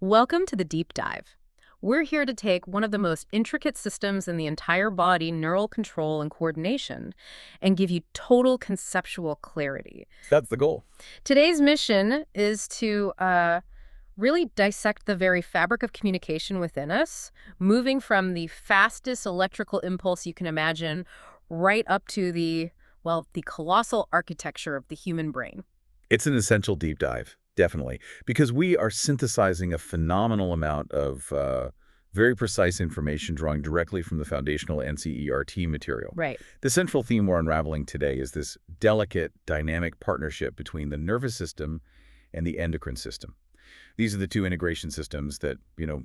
Welcome to the Deep Dive. We're here to take one of the most intricate systems in the entire body, neural control and coordination, and give you total conceptual clarity. That's the goal. Today's mission is to really dissect the very fabric of communication within us, moving from the fastest electrical impulse you can imagine right up to the colossal architecture of the human brain. It's an essential deep dive, definitely, because we are synthesizing a phenomenal amount of very precise information drawing directly from the foundational NCERT material. Right. The central theme we're unraveling today is this delicate, dynamic partnership between the nervous system and the endocrine system. These are the two integration systems that,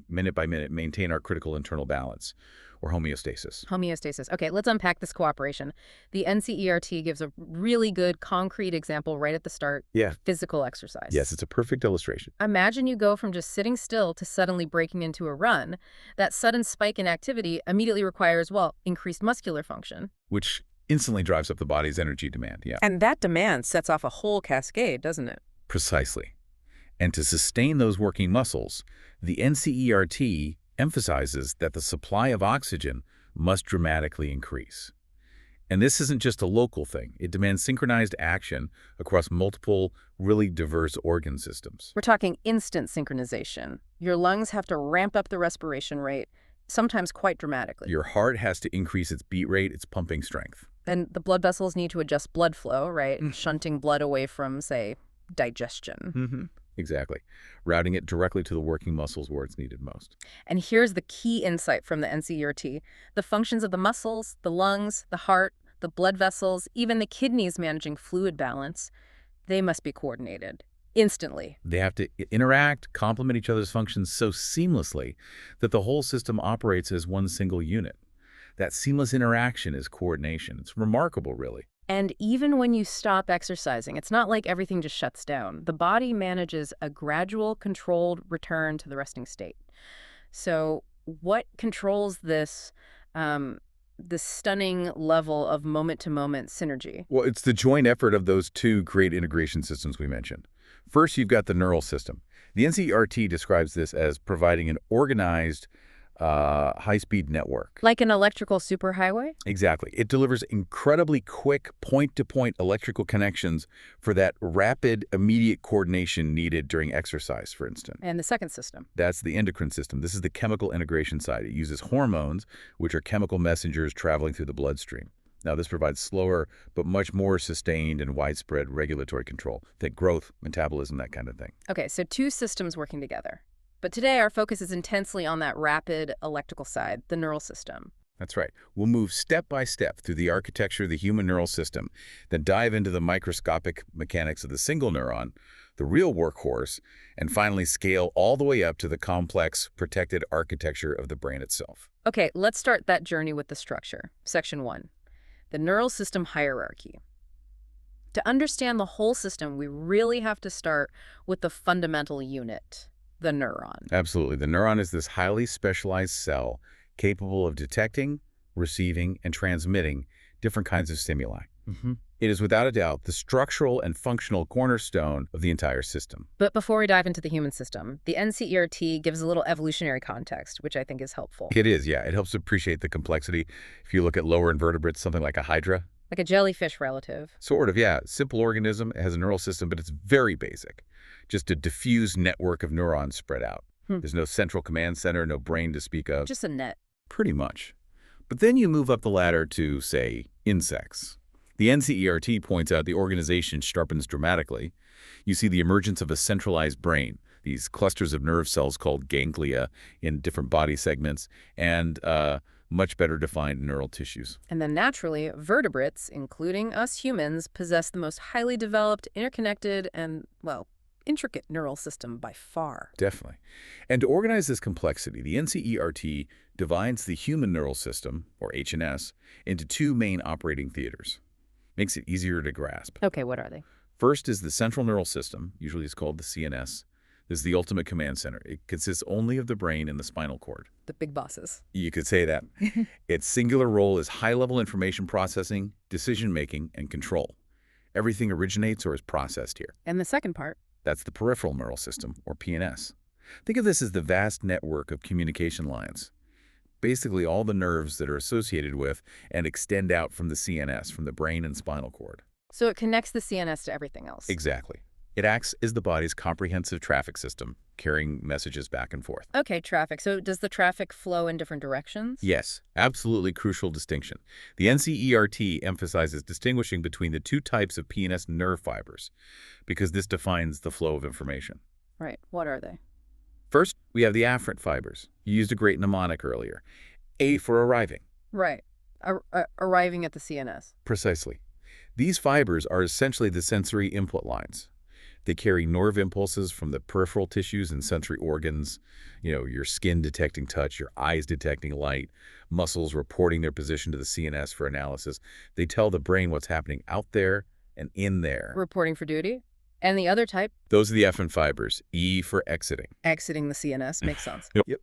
minute by minute maintain our critical internal balance, or homeostasis. Homeostasis. Okay, let's unpack this cooperation. The NCERT gives a really good concrete example right at the start. Yeah. Physical exercise. Yes, it's a perfect illustration. Imagine you go from just sitting still to suddenly breaking into a run. That sudden spike in activity immediately requires, increased muscular function. Which instantly drives up the body's energy demand, yeah. And that demand sets off a whole cascade, doesn't it? Precisely. And to sustain those working muscles, the NCERT emphasizes that the supply of oxygen must dramatically increase. And this isn't just a local thing. It demands synchronized action across multiple, really diverse organ systems. We're talking instant synchronization. Your lungs have to ramp up the respiration rate, sometimes quite dramatically. Your heart has to increase its beat rate, its pumping strength. And the blood vessels need to adjust blood flow, right? Shunting blood away from, say, digestion. Exactly. Routing it directly to the working muscles where it's needed most. And here's the key insight from the NCERT. The functions of the muscles, the lungs, the heart, the blood vessels, even the kidneys managing fluid balance, they must be coordinated instantly. They have to interact, complement each other's functions so seamlessly that the whole system operates as one single unit. That seamless interaction is coordination. It's remarkable, really. And even when you stop exercising, it's not like everything just shuts down. The body manages a gradual, controlled return to the resting state. So what controls this stunning level of moment-to-moment synergy? Well, it's the joint effort of those two great integration systems we mentioned. First, you've got the neural system. The NCERT describes this as providing an organized, high-speed network. Like an electrical superhighway? Exactly. It delivers incredibly quick point-to-point electrical connections for that rapid, immediate coordination needed during exercise, for instance. And the second system? That's the endocrine system. This is the chemical integration side. It uses hormones, which are chemical messengers traveling through the bloodstream. Now, this provides slower, but much more sustained and widespread regulatory control. Think growth, metabolism, that kind of thing. Okay, so two systems working together. But today, our focus is intensely on that rapid electrical side, the neural system. That's right. We'll move step by step through the architecture of the human neural system, then dive into the microscopic mechanics of the single neuron, the real workhorse, and finally scale all the way up to the complex, protected architecture of the brain itself. Okay, let's start that journey with the structure. Section 1, the neural system hierarchy. To understand the whole system, we really have to start with the fundamental unit, the neuron. Absolutely. The neuron is this highly specialized cell capable of detecting, receiving, and transmitting different kinds of stimuli. It is without a doubt the structural and functional cornerstone of the entire system. But before we dive into the human system, the NCERT gives a little evolutionary context, which I think is helpful. It is, yeah. It helps appreciate the complexity. If you look at lower invertebrates, something like a hydra. Like a jellyfish relative. Sort of, yeah. Simple organism, it has a neural system, but it's very basic. Just a diffuse network of neurons spread out. There's no central command center, no brain to speak of. Just a net. Pretty much. But then you move up the ladder to, say, insects. The NCERT points out the organization sharpens dramatically. You see the emergence of a centralized brain, these clusters of nerve cells called ganglia in different body segments, and much better defined neural tissues. And then naturally, vertebrates, including us humans, possess the most highly developed, interconnected, and, intricate neural system by far. Definitely. And to organize this complexity, the NCERT divides the human neural system, or HNS, into two main operating theaters. Makes it easier to grasp. Okay, what are they? First is the central neural system, usually it's called the CNS. This is the ultimate command center. It consists only of the brain and the spinal cord. The big bosses. You could say that. Its singular role is high-level information processing, decision-making, and control. Everything originates or is processed here. And the second part? That's the peripheral neural system, or PNS. Think of this as the vast network of communication lines. Basically all the nerves that are associated with and extend out from the CNS, from the brain and spinal cord. So it connects the CNS to everything else. Exactly. It acts as the body's comprehensive traffic system, carrying messages back and forth. Okay, traffic. So does the traffic flow in different directions? Yes, absolutely crucial distinction. The NCERT emphasizes distinguishing between the two types of PNS nerve fibers because this defines the flow of information. Right. What are they? First, we have the afferent fibers. You used a great mnemonic earlier. A for arriving. Right. Arriving at the CNS. Precisely. These fibers are essentially the sensory input lines. They carry nerve impulses from the peripheral tissues and sensory organs, your skin detecting touch, your eyes detecting light, muscles reporting their position to the CNS for analysis. They tell the brain what's happening out there and in there. Reporting for duty. And the other type? Those are the efferent fibers, E for exiting. Exiting the CNS. Makes sense. Yep.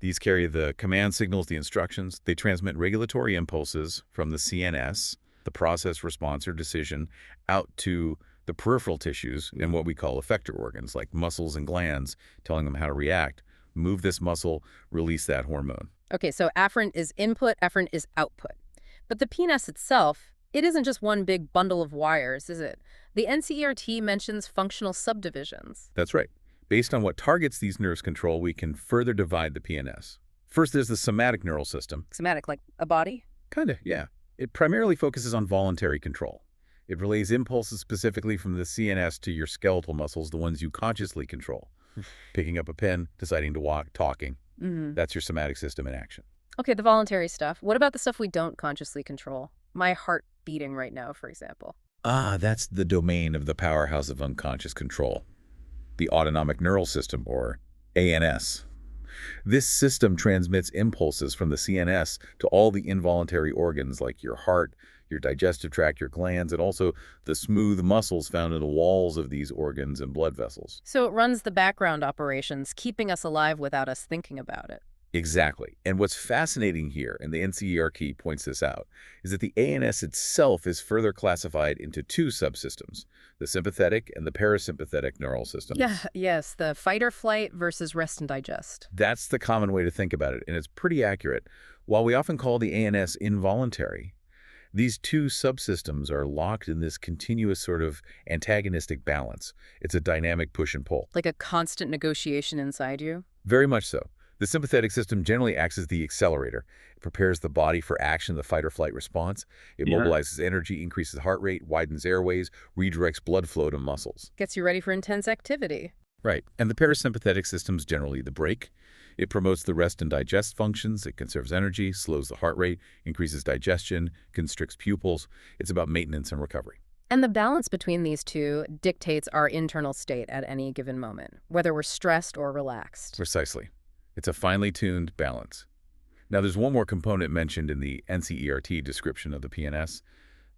These carry the command signals, the instructions. They transmit regulatory impulses from the CNS, the process, response, or decision, out to the peripheral tissues and what we call effector organs like muscles and glands, telling them how to react. Move this muscle, release that hormone. Okay, so afferent is input, efferent is output. But the PNS itself, it isn't just one big bundle of wires, is it? The NCERT mentions functional subdivisions. That's right. Based on what targets these nerves control, we can further divide the PNS. First, there's the somatic neural system. Somatic, like a body? Kinda, yeah. It primarily focuses on voluntary control. It relays impulses specifically from the CNS to your skeletal muscles, the ones you consciously control. Picking up a pen, deciding to walk, talking. That's your somatic system in action. Okay, the voluntary stuff. What about the stuff we don't consciously control? My heart beating right now, for example. That's the domain of the powerhouse of unconscious control. The autonomic neural system, or ANS. This system transmits impulses from the CNS to all the involuntary organs like your heart, your digestive tract, your glands, and also the smooth muscles found in the walls of these organs and blood vessels. So it runs the background operations, keeping us alive without us thinking about it. Exactly. And what's fascinating here, and the NCERT points this out, is that the ANS itself is further classified into two subsystems, the sympathetic and the parasympathetic neural systems. Yes, the fight or flight versus rest and digest. That's the common way to think about it, and it's pretty accurate. While we often call the ANS involuntary, these two subsystems are locked in this continuous sort of antagonistic balance. It's a dynamic push and pull. Like a constant negotiation inside you? Very much so. The sympathetic system generally acts as the accelerator. It prepares the body for action, the fight or flight response. It mobilizes energy, increases heart rate, widens airways, redirects blood flow to muscles. Gets you ready for intense activity. Right. And the parasympathetic system's generally the brake. It promotes the rest and digest functions. It conserves energy, slows the heart rate, increases digestion, constricts pupils. It's about maintenance and recovery. And the balance between these two dictates our internal state at any given moment, whether we're stressed or relaxed. Precisely. It's a finely tuned balance. Now, there's one more component mentioned in the NCERT description of the PNS,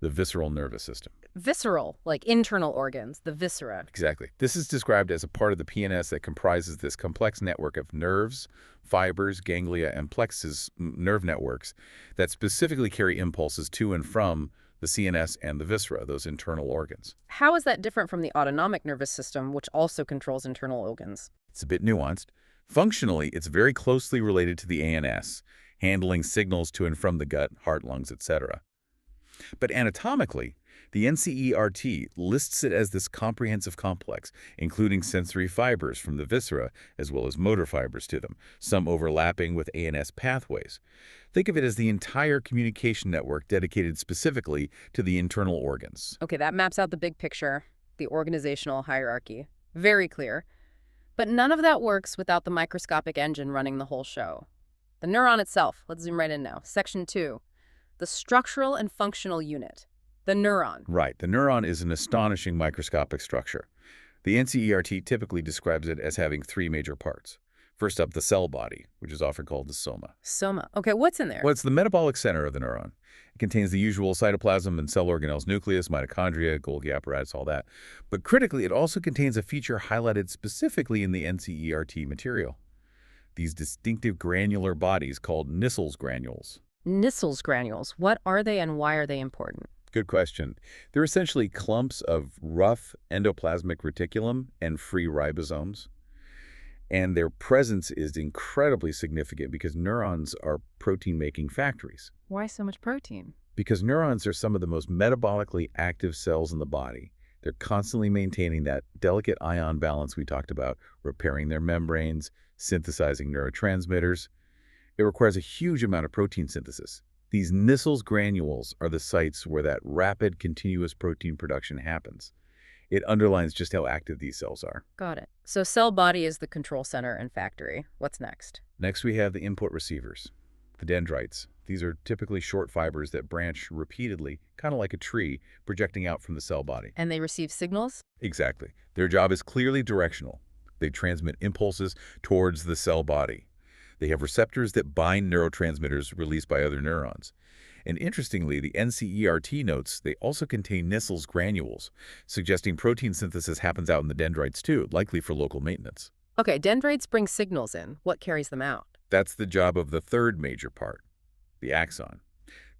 the visceral nervous system. Visceral, like internal organs, the viscera. Exactly. This is described as a part of the PNS that comprises this complex network of nerves, fibers, ganglia, and plexus nerve networks that specifically carry impulses to and from the CNS and the viscera, those internal organs. How is that different from the autonomic nervous system, which also controls internal organs? It's a bit nuanced. Functionally, it's very closely related to the ANS, handling signals to and from the gut, heart, lungs, etc. But anatomically, the NCERT lists it as this comprehensive complex, including sensory fibers from the viscera as well as motor fibers to them, some overlapping with ANS pathways. Think of it as the entire communication network dedicated specifically to the internal organs. Okay, that maps out the big picture, the organizational hierarchy. Very clear. But none of that works without the microscopic engine running the whole show. The neuron itself. Let's zoom right in now. Section 2. The structural and functional unit. The neuron. Right. The neuron is an astonishing microscopic structure. The NCERT typically describes it as having three major parts. First up, the cell body, which is often called the soma. Soma. Okay, what's in there? Well, it's the metabolic center of the neuron. It contains the usual cytoplasm and cell organelles, nucleus, mitochondria, Golgi apparatus, all that. But critically, it also contains a feature highlighted specifically in the NCERT material. These distinctive granular bodies called Nissel's granules. Nissel's granules. What are they and why are they important? Good question. They're essentially clumps of rough endoplasmic reticulum and free ribosomes. And their presence is incredibly significant because neurons are protein-making factories. Why so much protein? Because neurons are some of the most metabolically active cells in the body. They're constantly maintaining that delicate ion balance we talked about, repairing their membranes, synthesizing neurotransmitters. It requires a huge amount of protein synthesis. These Nissel's granules are the sites where that rapid, continuous protein production happens. It underlines just how active these cells are. Got it. So cell body is the control center and factory. What's next? Next, we have the input receivers, the dendrites. These are typically short fibers that branch repeatedly, kind of like a tree, projecting out from the cell body. And they receive signals? Exactly. Their job is clearly directional. They transmit impulses towards the cell body. They have receptors that bind neurotransmitters released by other neurons. And interestingly, the NCERT notes they also contain Nissel's granules, suggesting protein synthesis happens out in the dendrites too, likely for local maintenance. Okay, dendrites bring signals in. What carries them out? That's the job of the third major part, the axon.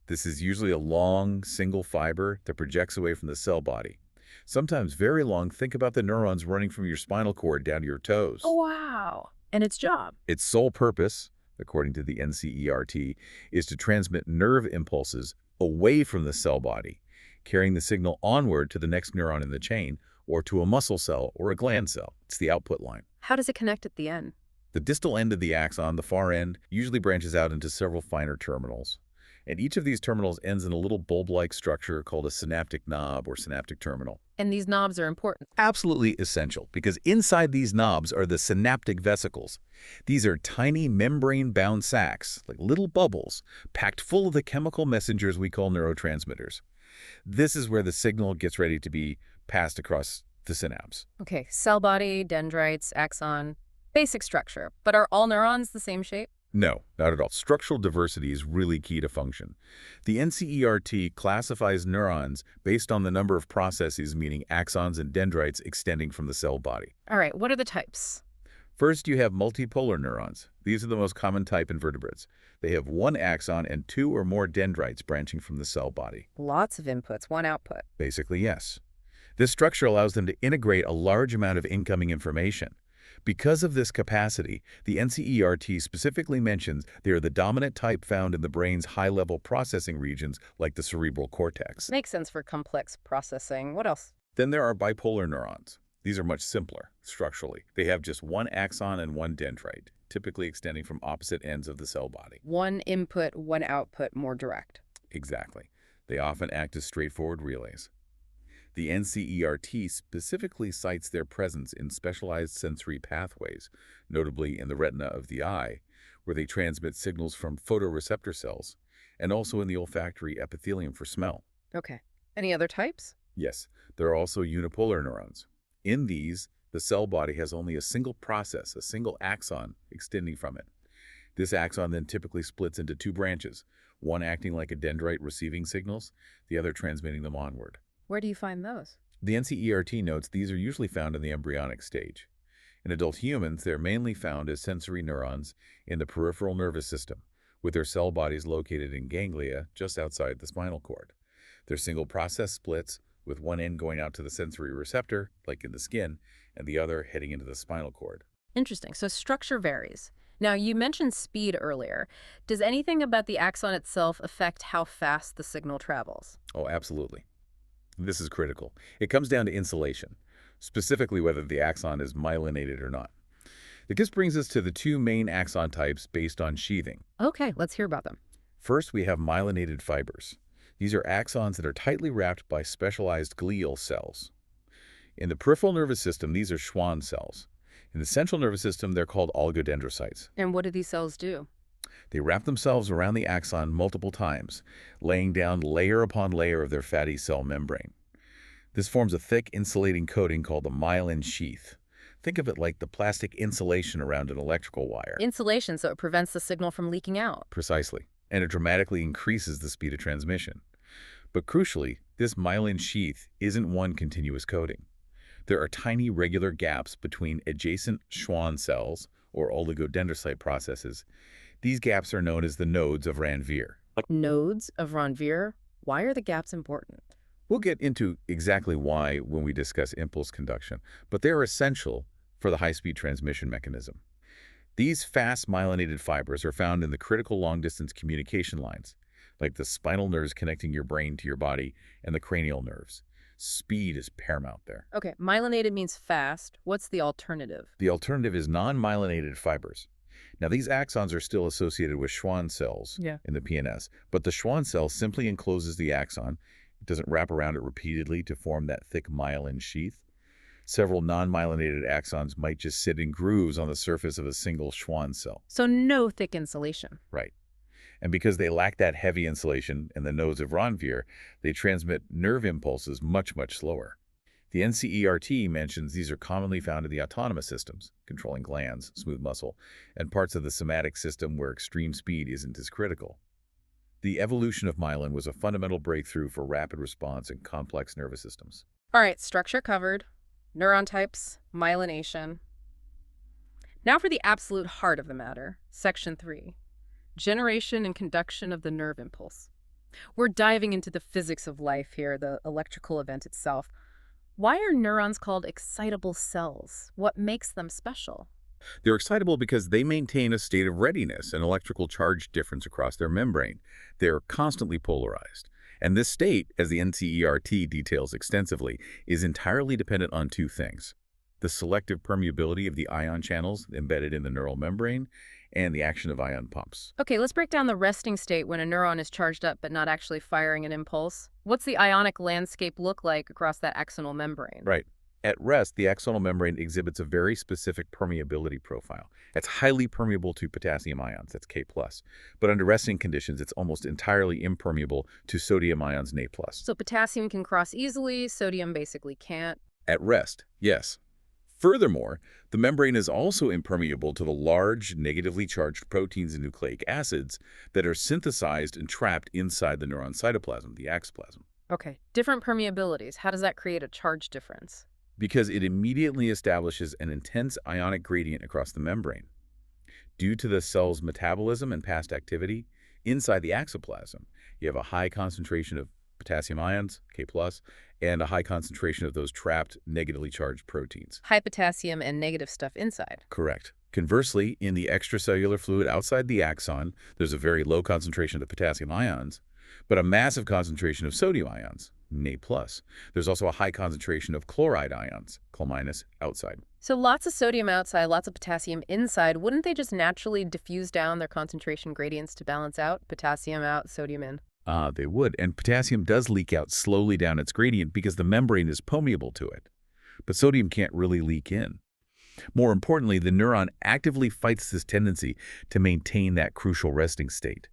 This is usually a long, single fiber that projects away from the cell body. Sometimes very long. Think about the neurons running from your spinal cord down to your toes. Oh, wow. And its job? Its sole purpose, according to the NCERT, is to transmit nerve impulses away from the cell body, carrying the signal onward to the next neuron in the chain, or to a muscle cell or a gland cell. It's the output line. How does it connect at the end? The distal end of the axon, the far end, usually branches out into several finer terminals. And each of these terminals ends in a little bulb-like structure called a synaptic knob or synaptic terminal. And these knobs are important. Absolutely essential, because inside these knobs are the synaptic vesicles. These are tiny membrane-bound sacs, like little bubbles, packed full of the chemical messengers we call neurotransmitters. This is where the signal gets ready to be passed across the synapse. Okay, cell body, dendrites, axon, basic structure. But are all neurons the same shape? No, not at all. Structural diversity is really key to function. The NCERT classifies neurons based on the number of processes, meaning axons and dendrites, extending from the cell body. All right, what are the types? First, you have multipolar neurons. These are the most common type in vertebrates. They have one axon and two or more dendrites branching from the cell body. Lots of inputs, one output. Basically, yes. This structure allows them to integrate a large amount of incoming information. Because of this capacity, the NCERT specifically mentions they are the dominant type found in the brain's high-level processing regions like the cerebral cortex. Makes sense for complex processing. What else? Then there are bipolar neurons. These are much simpler structurally. They have just one axon and one dendrite, typically extending from opposite ends of the cell body. One input, one output, more direct. Exactly. They often act as straightforward relays. The NCERT specifically cites their presence in specialized sensory pathways, notably in the retina of the eye, where they transmit signals from photoreceptor cells, and also in the olfactory epithelium for smell. Okay. Any other types? Yes, there are also unipolar neurons. In these, the cell body has only a single process, a single axon extending from it. This axon then typically splits into two branches, one acting like a dendrite receiving signals, the other transmitting them onward. Where do you find those? The NCERT notes these are usually found in the embryonic stage. In adult humans, they're mainly found as sensory neurons in the peripheral nervous system, with their cell bodies located in ganglia just outside the spinal cord. They're single process splits, with one end going out to the sensory receptor, like in the skin, and the other heading into the spinal cord. Interesting. So structure varies. Now, you mentioned speed earlier. Does anything about the axon itself affect how fast the signal travels? Oh, absolutely. This is critical. It comes down to insulation, specifically whether the axon is myelinated or not. This brings us to the two main axon types based on sheathing. Okay, let's hear about them. First, we have myelinated fibers. These are axons that are tightly wrapped by specialized glial cells. In the peripheral nervous system, these are Schwann cells. In the central nervous system, they're called oligodendrocytes. And what do these cells do? They wrap themselves around the axon multiple times, laying down layer upon layer of their fatty cell membrane. This forms a thick insulating coating called the myelin sheath. Think of it like the plastic insulation around an electrical wire. Insulation, so it prevents the signal from leaking out. Precisely. And it dramatically increases the speed of transmission. But crucially, this myelin sheath isn't one continuous coating. There are tiny regular gaps between adjacent Schwann cells, or oligodendrocyte processes. These gaps are known as the nodes of Ranvier. Nodes of Ranvier? Why are the gaps important? We'll get into exactly why when we discuss impulse conduction, but they're essential for the high-speed transmission mechanism. These fast myelinated fibers are found in the critical long-distance communication lines, like the spinal nerves connecting your brain to your body and the cranial nerves. Speed is paramount there. Okay, myelinated means fast. What's the alternative? The alternative is non-myelinated fibers. Now, these axons are still associated with Schwann cells Yeah. in the PNS, but the Schwann cell simply encloses the axon. It doesn't wrap around it repeatedly to form that thick myelin sheath. Several non-myelinated axons might just sit in grooves on the surface of a single Schwann cell. So no thick insulation. Right. And because they lack that heavy insulation and the nodes of Ranvier, they transmit nerve impulses much, much slower. The NCERT mentions these are commonly found in the autonomous systems, controlling glands, smooth muscle, and parts of the somatic system where extreme speed isn't as critical. The evolution of myelin was a fundamental breakthrough for rapid response in complex nervous systems. All right, structure covered. Neuron types, myelination. Now for the absolute heart of the matter, Section 3. Generation and conduction of the nerve impulse. We're diving into the physics of life here, the electrical event itself. Why are neurons called excitable cells? What makes them special? They're excitable because they maintain a state of readiness, an electrical charge difference across their membrane. They're constantly polarized. And this state, as the NCERT details extensively, is entirely dependent on two things: the selective permeability of the ion channels embedded in the neural membrane and the action of ion pumps. Okay, let's break down the resting state when a neuron is charged up but not actually firing an impulse. What's the ionic landscape look like across that axonal membrane? Right. At rest, the axonal membrane exhibits a very specific permeability profile. It's highly permeable to potassium ions, that's K+. But under resting conditions, it's almost entirely impermeable to sodium ions, Na+. So potassium can cross easily, sodium basically can't. At rest, yes. Furthermore, the membrane is also impermeable to the large, negatively charged proteins and nucleic acids that are synthesized and trapped inside the neuron cytoplasm, the axoplasm. Okay, different permeabilities. How does that create a charge difference? Because it immediately establishes an intense ionic gradient across the membrane. Due to the cell's metabolism and past activity, inside the axoplasm, you have a high concentration of potassium ions, K+, and a high concentration of those trapped, negatively charged proteins. High potassium and negative stuff inside. Correct. Conversely, in the extracellular fluid outside the axon, there's a very low concentration of potassium ions, but a massive concentration of sodium ions, Na+. There's also a high concentration of chloride ions, Cl-, outside. So lots of sodium outside, lots of potassium inside. Wouldn't they just naturally diffuse down their concentration gradients to balance out? Potassium out, sodium in. They would, and potassium does leak out slowly down its gradient because the membrane is permeable to it. But sodium can't really leak in. More importantly, the neuron actively fights this tendency to maintain that crucial resting state.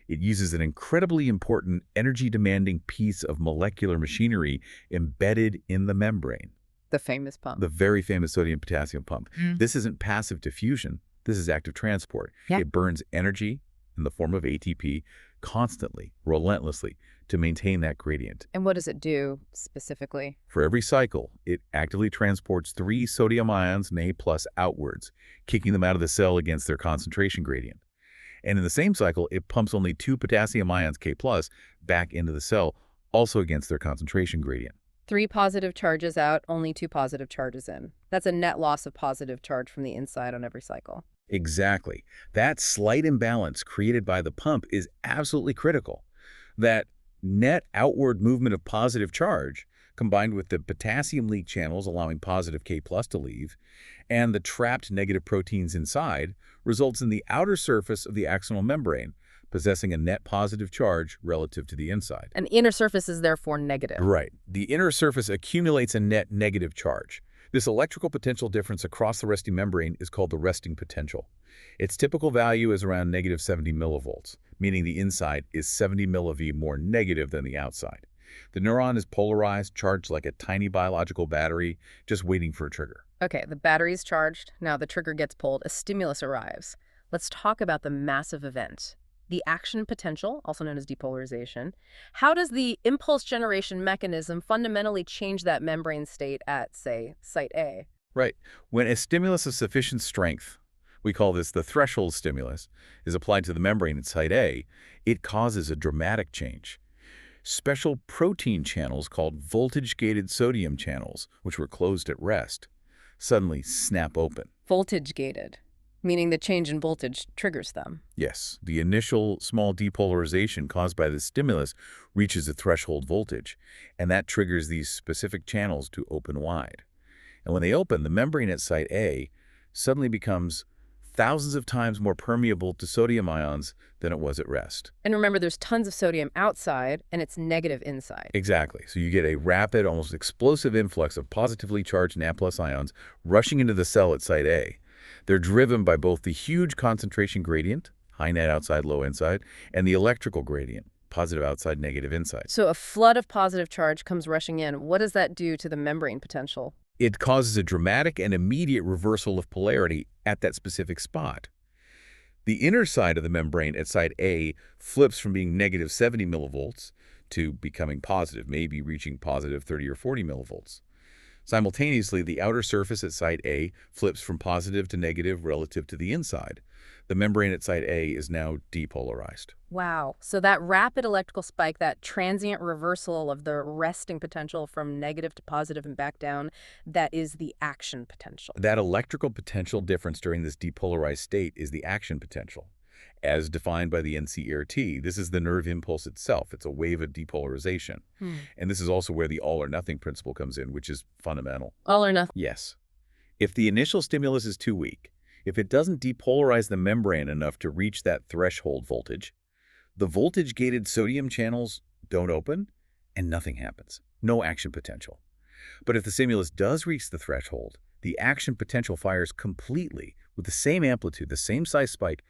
It uses an incredibly important energy-demanding piece of molecular machinery embedded in the membrane. The famous pump. The very famous sodium-potassium pump. This isn't passive diffusion. This is active transport. Yeah. It burns energy in the form of ATP constantly, relentlessly, to maintain that gradient. And what does it do specifically? For every cycle, it actively transports 3 sodium ions, Na+, outwards, kicking them out of the cell against their concentration gradient. And in the same cycle, it pumps only 2 potassium ions, K+, back into the cell, also against their concentration gradient. 3 positive charges out, only 2 positive charges in. That's a net loss of positive charge from the inside on every cycle. Exactly. That slight imbalance created by the pump is absolutely critical. That net outward movement of positive charge, combined with the potassium leak channels allowing positive K+ to leave, and the trapped negative proteins inside, results in the outer surface of the axonal membrane possessing a net positive charge relative to the inside. An inner surface is therefore negative. Right. The inner surface accumulates a net negative charge. This electrical potential difference across the resting membrane is called the resting potential. Its typical value is around negative 70 millivolts, meaning the inside is 70 milliV more negative than the outside. The neuron is polarized, charged like a tiny biological battery, just waiting for a trigger. Okay, the battery's charged. Now the trigger gets pulled. A stimulus arrives. Let's talk about the massive event. The action potential, also known as depolarization. How does the impulse generation mechanism fundamentally change that membrane state at, say, site A? Right. When a stimulus of sufficient strength, we call this the threshold stimulus, is applied to the membrane at site A, it causes a dramatic change. Special protein channels called voltage-gated sodium channels, which were closed at rest, suddenly snap open. Voltage gated, meaning the change in voltage triggers them. Yes, the initial small depolarization caused by the stimulus reaches a threshold voltage, and that triggers these specific channels to open wide. And when they open, the membrane at site A suddenly becomes thousands of times more permeable to sodium ions than it was at rest. And remember, there's tons of sodium outside, and it's negative inside. Exactly. So you get a rapid, almost explosive influx of positively charged Na+ ions rushing into the cell at site A. They're driven by both the huge concentration gradient, high net outside, low inside, and the electrical gradient, positive outside, negative inside. So a flood of positive charge comes rushing in. What does that do to the membrane potential? It causes a dramatic and immediate reversal of polarity at that specific spot. The inner side of the membrane at site A flips from being negative 70 millivolts to becoming positive, maybe reaching positive 30 or 40 millivolts. Simultaneously, the outer surface at site A flips from positive to negative relative to the inside. The membrane at site A is now depolarized. Wow. So that rapid electrical spike, that transient reversal of the resting potential from negative to positive and back down, that is the action potential. That electrical potential difference during this depolarized state is the action potential. As defined by the NCERT, this is the nerve impulse itself. It's a wave of depolarization. And this is also where the all-or-nothing principle comes in, which is fundamental. All or nothing. Yes. If the initial stimulus is too weak, if it doesn't depolarize the membrane enough to reach that threshold voltage, the voltage-gated sodium channels don't open and nothing happens. No action potential. But if the stimulus does reach the threshold, the action potential fires completely with the same amplitude, the same size spike,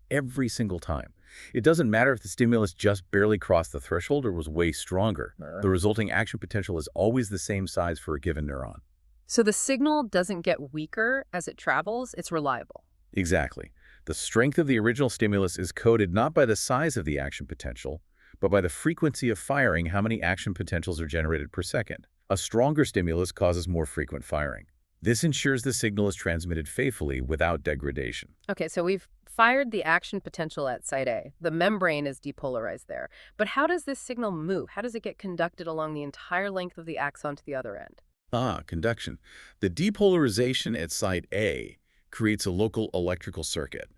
every single time. It doesn't matter if the stimulus just barely crossed the threshold or was way stronger. The resulting action potential is always the same size for a given neuron. So the signal doesn't get weaker as it travels, it's reliable. Exactly. The strength of the original stimulus is coded not by the size of the action potential, but by the frequency of firing, how many action potentials are generated per second. A stronger stimulus causes more frequent firing. This ensures the signal is transmitted faithfully without degradation. Okay, so we've fired the action potential at site A. The membrane is depolarized there. But how does this signal move? How does it get conducted along the entire length of the axon to the other end? Conduction. The depolarization at site A creates a local electrical circuit.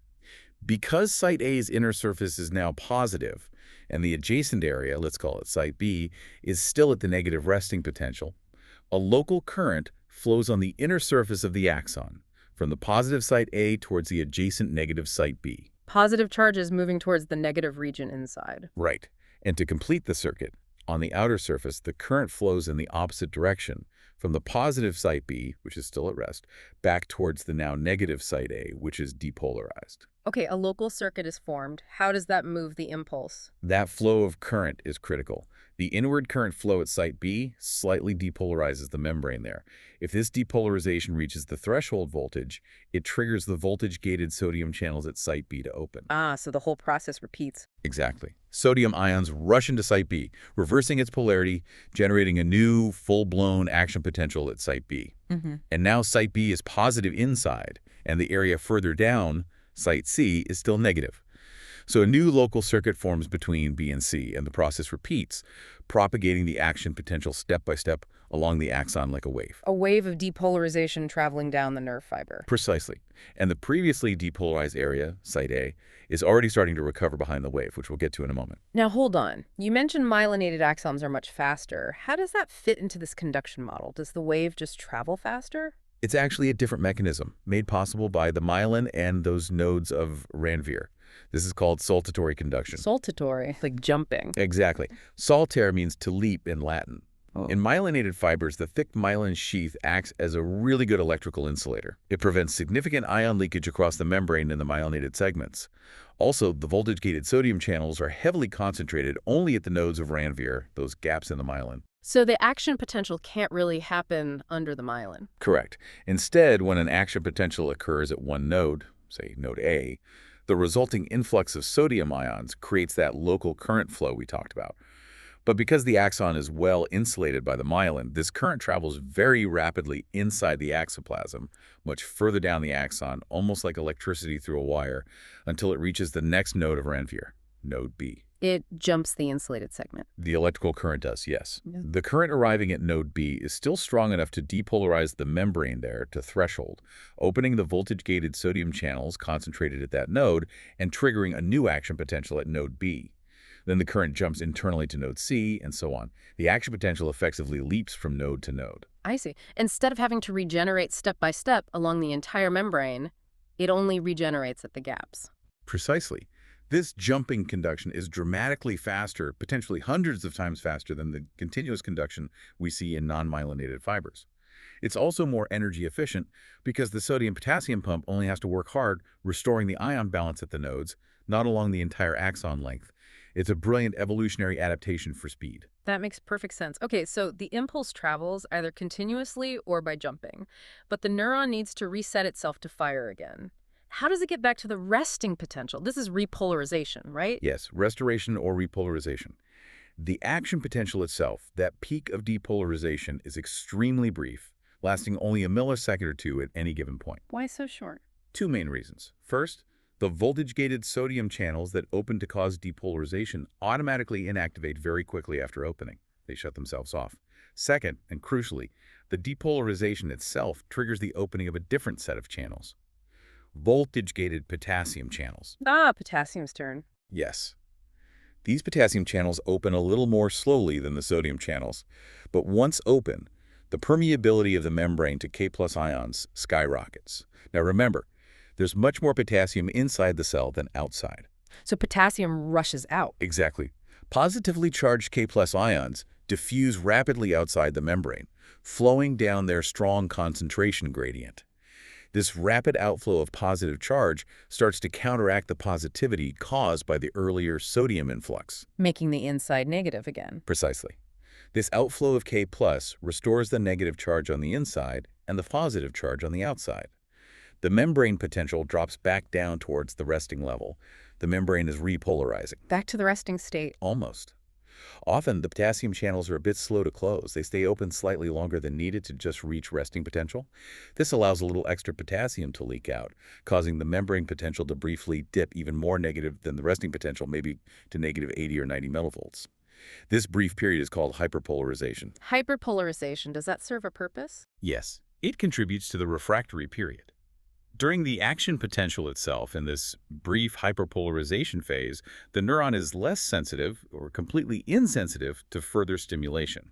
Because site A's inner surface is now positive, and the adjacent area, let's call it site B, is still at the negative resting potential, a local current flows on the inner surface of the axon, from the positive site A towards the adjacent negative site B. Positive charges moving towards the negative region inside. Right. And to complete the circuit, on the outer surface, the current flows in the opposite direction, from the positive site B, which is still at rest, back towards the now negative site A, which is depolarized. Okay, a local circuit is formed. How does that move the impulse? That flow of current is critical. The inward current flow at site B slightly depolarizes the membrane there. If this depolarization reaches the threshold voltage, it triggers the voltage-gated sodium channels at site B to open. So the whole process repeats. Exactly. Sodium ions rush into site B, reversing its polarity, generating a new, full-blown action potential at site B. And now site B is positive inside, and the area further down, site C, is still negative. So a new local circuit forms between B and C, and the process repeats, propagating the action potential step by step along the axon like a wave. A wave of depolarization traveling down the nerve fiber. Precisely. And the previously depolarized area, site A, is already starting to recover behind the wave, which we'll get to in a moment. Now hold on. You mentioned myelinated axons are much faster. How does that fit into this conduction model? Does the wave just travel faster? It's actually a different mechanism, made possible by the myelin and those nodes of Ranvier. This is called saltatory conduction. Saltatory, like jumping. Exactly. Saltare means to leap in Latin. In myelinated fibers, the thick myelin sheath acts as a really good electrical insulator. It prevents significant ion leakage across the membrane in the myelinated segments. Also, the voltage-gated sodium channels are heavily concentrated only at the nodes of Ranvier, those gaps in the myelin. So the action potential can't really happen under the myelin. Correct. Instead, when an action potential occurs at one node, say node A, the resulting influx of sodium ions creates that local current flow we talked about. But because the axon is well insulated by the myelin, this current travels very rapidly inside the axoplasm, much further down the axon, almost like electricity through a wire, until it reaches the next node of Ranvier, node B. It jumps the insulated segment. The electrical current does, yes. Yeah. The current arriving at node B is still strong enough to depolarize the membrane there to threshold, opening the voltage-gated sodium channels concentrated at that node and triggering a new action potential at node B. Then the current jumps internally to node C, and so on. The action potential effectively leaps from node to node. I see. Instead of having to regenerate step by step along the entire membrane, it only regenerates at the gaps. Precisely. This jumping conduction is dramatically faster, potentially hundreds of times faster than the continuous conduction we see in non-myelinated fibers. It's also more energy efficient because the sodium-potassium pump only has to work hard restoring the ion balance at the nodes, not along the entire axon length. It's a brilliant evolutionary adaptation for speed. That makes perfect sense. Okay, so the impulse travels either continuously or by jumping, but the neuron needs to reset itself to fire again. How does it get back to the resting potential? This is repolarization, right? Yes, restoration or repolarization. The action potential itself, that peak of depolarization, is extremely brief, lasting only a millisecond or two at any given point. Why so short? Two main reasons. First, the voltage-gated sodium channels that open to cause depolarization automatically inactivate very quickly after opening. They shut themselves off. Second, and crucially, the depolarization itself triggers the opening of a different set of channels. Voltage-gated potassium channels. Potassium's turn. Yes. These potassium channels open a little more slowly than the sodium channels, but once open, the permeability of the membrane to K+ ions skyrockets. Now remember, there's much more potassium inside the cell than outside. So potassium rushes out. Exactly. Positively charged K+ ions diffuse rapidly outside the membrane, flowing down their strong concentration gradient. This rapid outflow of positive charge starts to counteract the positivity caused by the earlier sodium influx. Making the inside negative again. Precisely. This outflow of K+ restores the negative charge on the inside and the positive charge on the outside. The membrane potential drops back down towards the resting level. The membrane is repolarizing. Back to the resting state. Almost. Often, the potassium channels are a bit slow to close. They stay open slightly longer than needed to just reach resting potential. This allows a little extra potassium to leak out, causing the membrane potential to briefly dip even more negative than the resting potential, maybe to negative 80 or 90 millivolts. This brief period is called hyperpolarization. Hyperpolarization, does that serve a purpose? Yes, it contributes to the refractory period. During the action potential itself, in this brief hyperpolarization phase, the neuron is less sensitive or completely insensitive to further stimulation.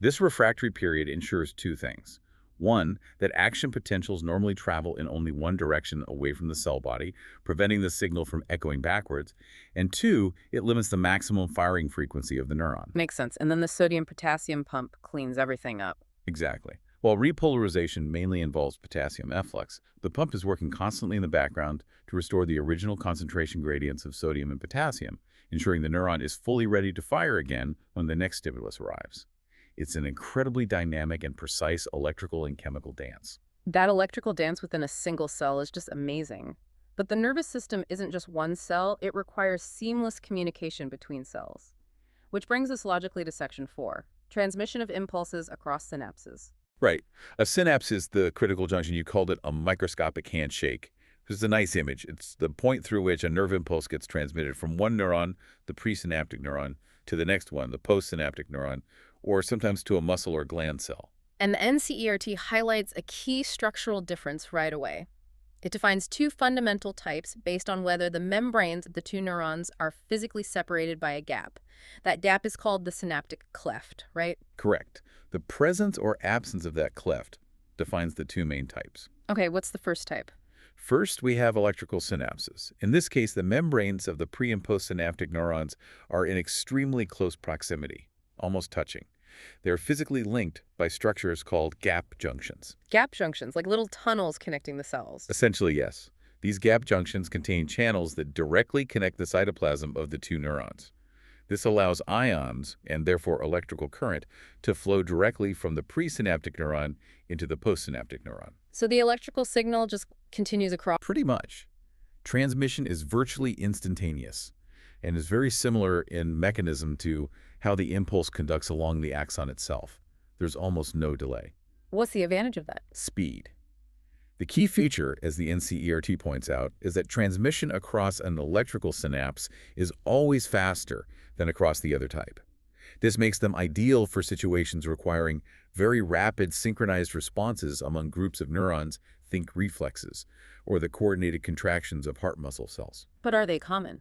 This refractory period ensures two things. One, that action potentials normally travel in only one direction away from the cell body, preventing the signal from echoing backwards. And two, it limits the maximum firing frequency of the neuron. Makes sense. And then the sodium-potassium pump cleans everything up. Exactly. While repolarization mainly involves potassium efflux, the pump is working constantly in the background to restore the original concentration gradients of sodium and potassium, ensuring the neuron is fully ready to fire again when the next stimulus arrives. It's an incredibly dynamic and precise electrical and chemical dance. That electrical dance within a single cell is just amazing. But the nervous system isn't just one cell, it requires seamless communication between cells. Which brings us logically to Section 4, transmission of impulses across synapses. Right. A synapse is the critical junction. You called it a microscopic handshake. It's a nice image. It's the point through which a nerve impulse gets transmitted from one neuron, the presynaptic neuron, to the next one, the postsynaptic neuron, or sometimes to a muscle or gland cell. And the NCERT highlights a key structural difference right away. It defines two fundamental types based on whether the membranes of the two neurons are physically separated by a gap. That gap is called the synaptic cleft, right? Correct. The presence or absence of that cleft defines the two main types. Okay, what's the first type? First, we have electrical synapses. In this case, the membranes of the pre- and postsynaptic neurons are in extremely close proximity, almost touching. They're physically linked by structures called gap junctions. Gap junctions, like little tunnels connecting the cells. Essentially, yes. These gap junctions contain channels that directly connect the cytoplasm of the two neurons. This allows ions, and therefore electrical current, to flow directly from the presynaptic neuron into the postsynaptic neuron. So the electrical signal just continues across. Pretty much. Transmission is virtually instantaneous and is very similar in mechanism to how the impulse conducts along the axon itself. There's almost no delay. What's the advantage of that? Speed. The key feature, as the NCERT points out, is that transmission across an electrical synapse is always faster than across the other type. This makes them ideal for situations requiring very rapid synchronized responses among groups of neurons, think reflexes, or the coordinated contractions of heart muscle cells. But are they common?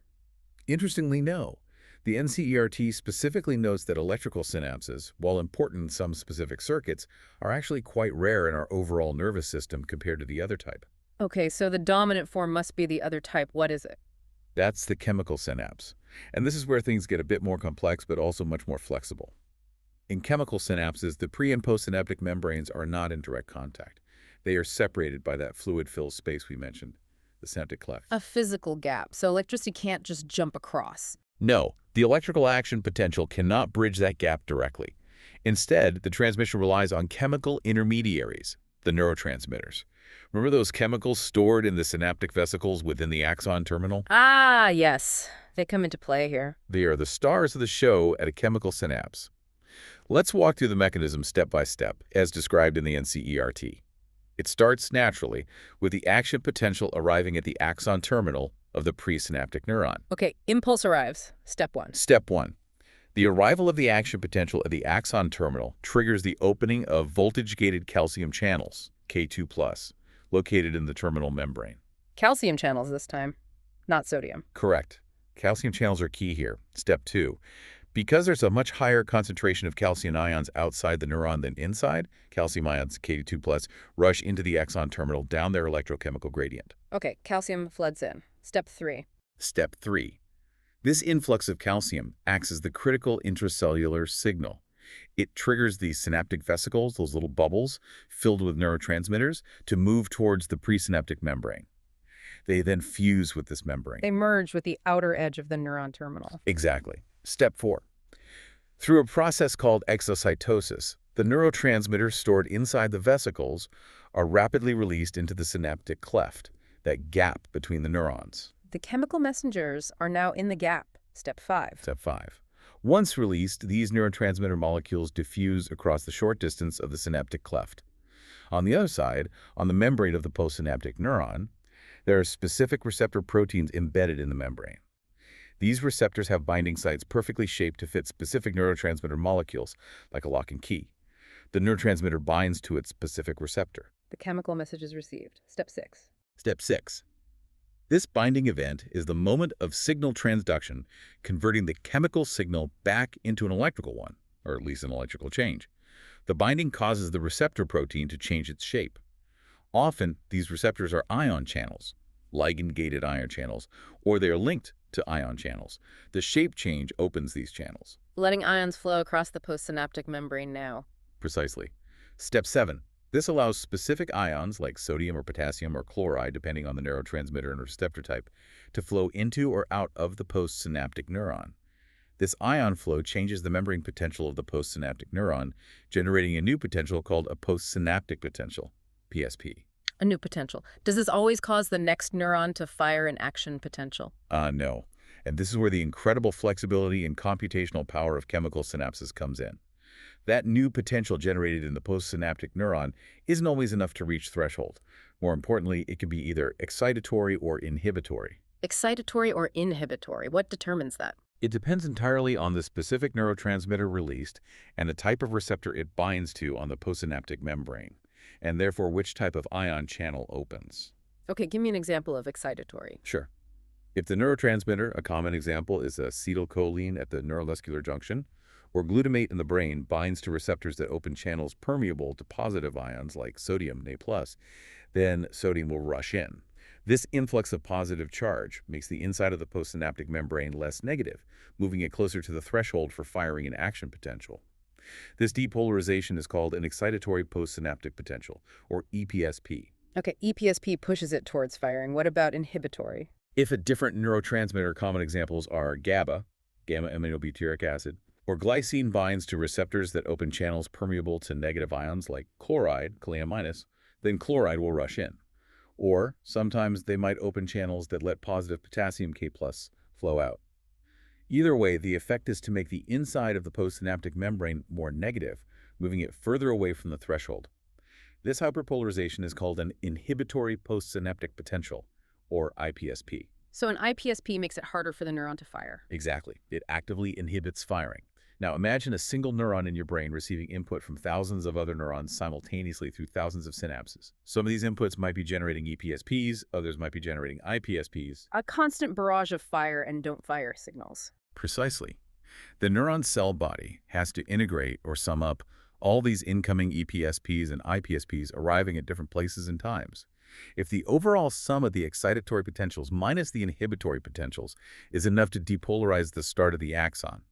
Interestingly, no. The NCERT specifically notes that electrical synapses, while important in some specific circuits, are actually quite rare in our overall nervous system compared to the other type. Okay, so the dominant form must be the other type. What is it? That's the chemical synapse. And this is where things get a bit more complex but also much more flexible. In chemical synapses, the pre- and postsynaptic membranes are not in direct contact. They are separated by that fluid-filled space we mentioned, the synaptic cleft. A physical gap, so electricity can't just jump across. No, the electrical action potential cannot bridge that gap directly. Instead, the transmission relies on chemical intermediaries, the neurotransmitters. Remember those chemicals stored in the synaptic vesicles within the axon terminal? Ah, yes. They come into play here. They are the stars of the show at a chemical synapse. Let's walk through the mechanism step by step, as described in the NCERT. It starts naturally with the action potential arriving at the axon terminal of the presynaptic neuron. Okay, impulse arrives. Step 1. Step 1. The arrival of the action potential at the axon terminal triggers the opening of voltage-gated calcium channels, K2+, located in the terminal membrane. Calcium channels this time, not sodium. Correct. Calcium channels are key here. Step 2. Because there's a much higher concentration of calcium ions outside the neuron than inside, calcium ions, K2+, rush into the axon terminal down their electrochemical gradient. Okay, calcium floods in. Step 3. Step 3. This influx of calcium acts as the critical intracellular signal. It triggers the synaptic vesicles, those little bubbles filled with neurotransmitters, to move towards the presynaptic membrane. They then fuse with this membrane. They merge with the outer edge of the neuron terminal. Exactly. Step 4. Through a process called exocytosis, the neurotransmitters stored inside the vesicles are rapidly released into the synaptic cleft, that gap between the neurons. The chemical messengers are now in the gap. Step 5. Step 5. Once released, these neurotransmitter molecules diffuse across the short distance of the synaptic cleft. On the other side, on the membrane of the postsynaptic neuron, there are specific receptor proteins embedded in the membrane. These receptors have binding sites perfectly shaped to fit specific neurotransmitter molecules, like a lock and key. The neurotransmitter binds to its specific receptor. The chemical message is received. Step 6. Step 6. This binding event is the moment of signal transduction, converting the chemical signal back into an electrical one, or at least an electrical change. The binding causes the receptor protein to change its shape. Often, these receptors are ion channels, ligand-gated ion channels, or they are linked to ion channels. The shape change opens these channels. Letting ions flow across the postsynaptic membrane now. Precisely. Step 7. This allows specific ions like sodium or potassium or chloride, depending on the neurotransmitter and receptor type, to flow into or out of the postsynaptic neuron. This ion flow changes the membrane potential of the postsynaptic neuron, generating a new potential called a postsynaptic potential, PSP. A new potential. Does this always cause the next neuron to fire an action potential? No. And this is where the incredible flexibility and computational power of chemical synapses comes in. That new potential generated in the postsynaptic neuron isn't always enough to reach threshold. More importantly, it can be either excitatory or inhibitory. Excitatory or inhibitory? What determines that? It depends entirely on the specific neurotransmitter released and the type of receptor it binds to on the postsynaptic membrane, and therefore which type of ion channel opens. Okay, give me an example of excitatory. Sure. If the neurotransmitter, a common example is acetylcholine at the neuromuscular junction, or glutamate in the brain binds to receptors that open channels permeable to positive ions like sodium, Na+, then sodium will rush in. This influx of positive charge makes the inside of the postsynaptic membrane less negative, moving it closer to the threshold for firing an action potential. This depolarization is called an excitatory postsynaptic potential, or EPSP. Okay, EPSP pushes it towards firing. What about inhibitory? If a different neurotransmitter, common examples are GABA, gamma-aminobutyric acid, or glycine binds to receptors that open channels permeable to negative ions like chloride, Ca-, then chloride will rush in. Or sometimes they might open channels that let positive potassium K+ flow out. Either way, the effect is to make the inside of the postsynaptic membrane more negative, moving it further away from the threshold. This hyperpolarization is called an inhibitory postsynaptic potential, or IPSP. So an IPSP makes it harder for the neuron to fire. Exactly. It actively inhibits firing. Now imagine a single neuron in your brain receiving input from thousands of other neurons simultaneously through thousands of synapses. Some of these inputs might be generating EPSPs, others might be generating IPSPs. A constant barrage of fire and don't fire signals. Precisely. The neuron cell body has to integrate or sum up all these incoming EPSPs and IPSPs arriving at different places and times. If the overall sum of the excitatory potentials minus the inhibitory potentials is enough to depolarize the start of the axon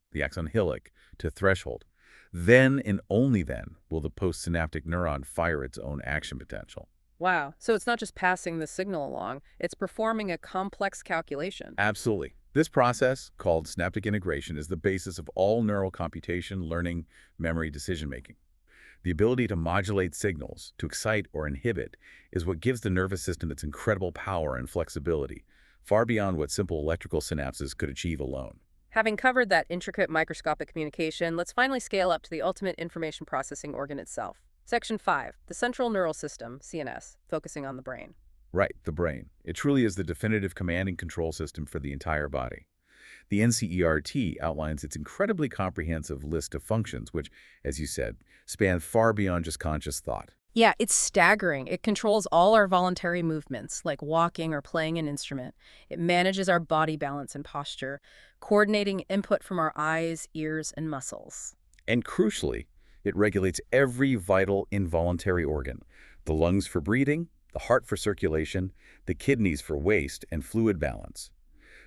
hillock, to threshold, then and only then will the postsynaptic neuron fire its own action potential. Wow. So it's not just passing the signal along, it's performing a complex calculation. Absolutely. This process, called synaptic integration, is the basis of all neural computation, learning, memory, decision-making. The ability to modulate signals, to excite or inhibit, is what gives the nervous system its incredible power and flexibility, far beyond what simple electrical synapses could achieve alone. Having covered that intricate microscopic communication, let's finally scale up to the ultimate information processing organ itself. Section 5, the central neural system, CNS, focusing on the brain. Right, the brain. It truly is the definitive command and control system for the entire body. The NCERT outlines its incredibly comprehensive list of functions, which, as you said, span far beyond just conscious thought. Yeah, it's staggering. It controls all our voluntary movements, like walking or playing an instrument. It manages our body balance and posture, coordinating input from our eyes, ears, and muscles. And crucially, it regulates every vital involuntary organ: the lungs for breathing, the heart for circulation, the kidneys for waste and fluid balance.